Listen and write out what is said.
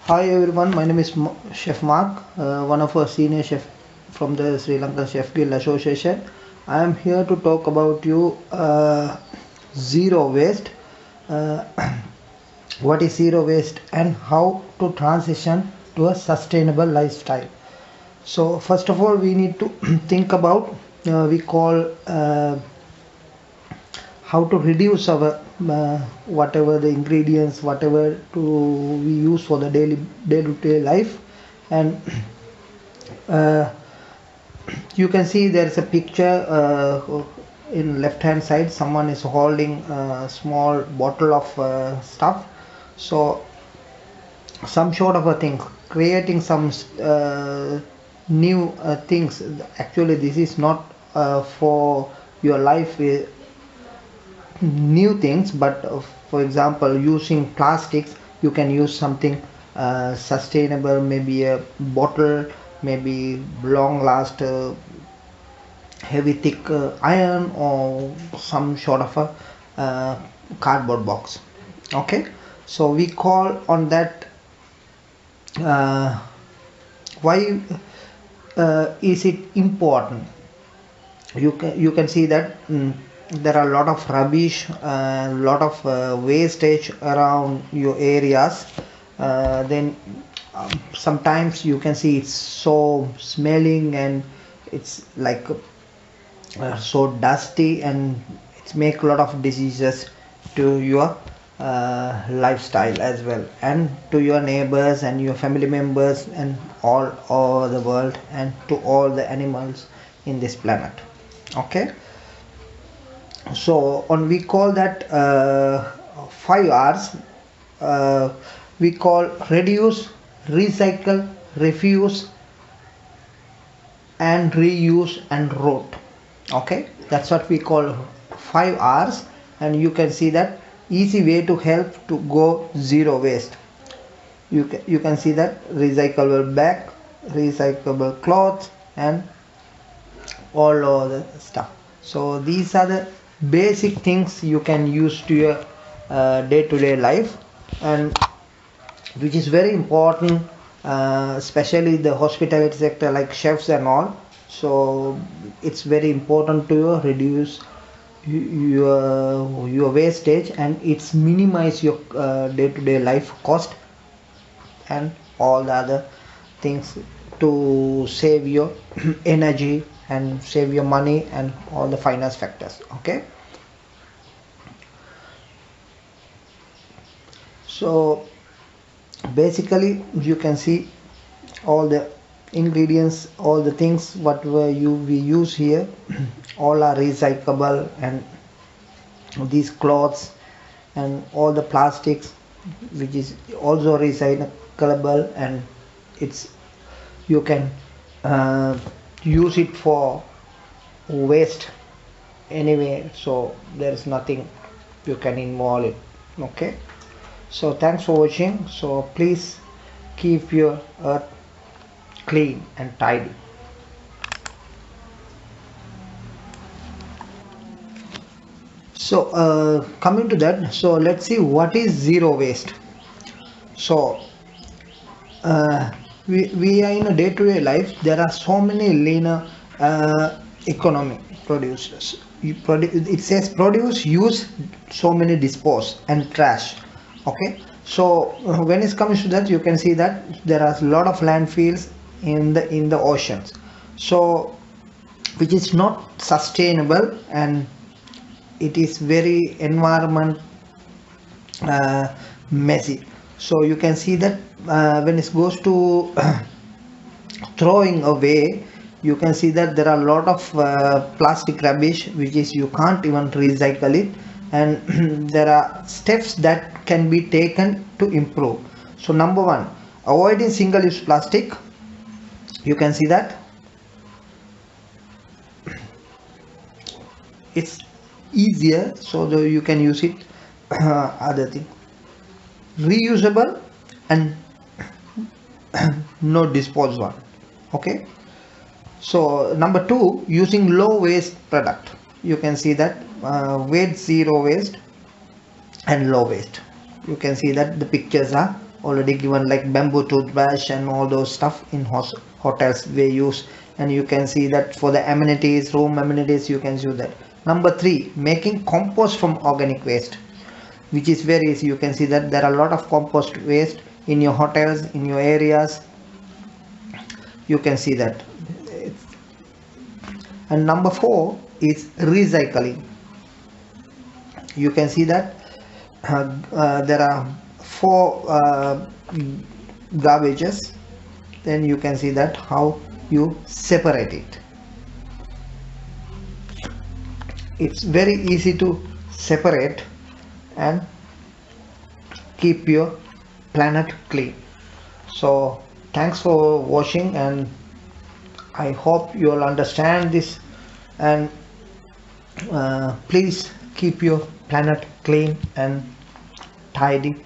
Hi everyone, my name is Chef Mark, one of our senior chef from the Sri Lanka Chef Guild Association. I am here to talk about you zero waste. Uh, what is zero waste and how to transition to a sustainable lifestyle. So first of all, we need to think about we call how to reduce our whatever the ingredients, whatever we use for the day-to-day life. And uh, you can see there is a picture in left hand side. Someone is holding a small bottle of stuff. So some sort of a thing, creating some new things. Actually this is not for your life new things, but for example using plastics, you can use something sustainable, maybe a bottle, maybe long last heavy thick iron, or some sort of a cardboard box. Okay, so we call on that. Why is it important? You can see that there are a lot of rubbish, a lot of wastage around your areas. Then sometimes you can see it's so smelling, and it's like so dusty, and it's make a lot of diseases to your lifestyle as well, and to your neighbors and your family members and all over the world, and to all the animals in this planet. Okay, so on we call that 5 R's. We call reduce, recycle, refuse, and reuse and route. Okay, that's what we call 5 R's. And you can see that easy way to help to go zero waste. You can see that recyclable bag, recyclable clothes, and all other stuff. So these are the basic things you can use to your day-to-day life, and which is very important, especially the hospitality sector like chefs and all. So it's very important to reduce your wastage, and it's minimize your day-to-day life cost and all the other things, to save your energy and save your money and all the finance factors. Okay, so basically you can see all the ingredients, all the things what we use here all are recyclable, and these cloths and all the plastics which is also recyclable, and it's you can use it for waste anyway, so there is nothing you can involve it. Okay, so thanks for watching. So please keep your earth clean and tidy. So coming to that, so let's see what is zero waste. So we are in a day-to-day life. There are so many leaner economy producers. It says produce, use, so many dispose, and trash. Okay, so when it comes to that, you can see that there are a lot of landfills in the oceans, so which is not sustainable, and it is very environment messy. So you can see that when it goes to throwing away, you can see that there are a lot of plastic rubbish which is you can't even recycle it, and there are steps that can be taken to improve. So number one, avoiding single use plastic. You can see that it's easier, so you can use it other thing, reusable and no dispose one. Okay, so number two, using low waste product. You can see that with zero waste and low waste. You can see that the pictures are already given, like bamboo toothbrush and all those stuff in hotels they use. And you can see that for the amenities, room amenities, you can see that. Number 3, making compost from organic waste, which is very easy. You can see that there are a lot of compost waste in your hotels, in your areas. You can see that. And number 4 is recycling. You can see that there are 4 garbages. Then you can see that how you separate it. It's very easy to separate and keep your planet clean. So thanks for watching, and I hope you all understand this, and please keep your planet clean and tidy.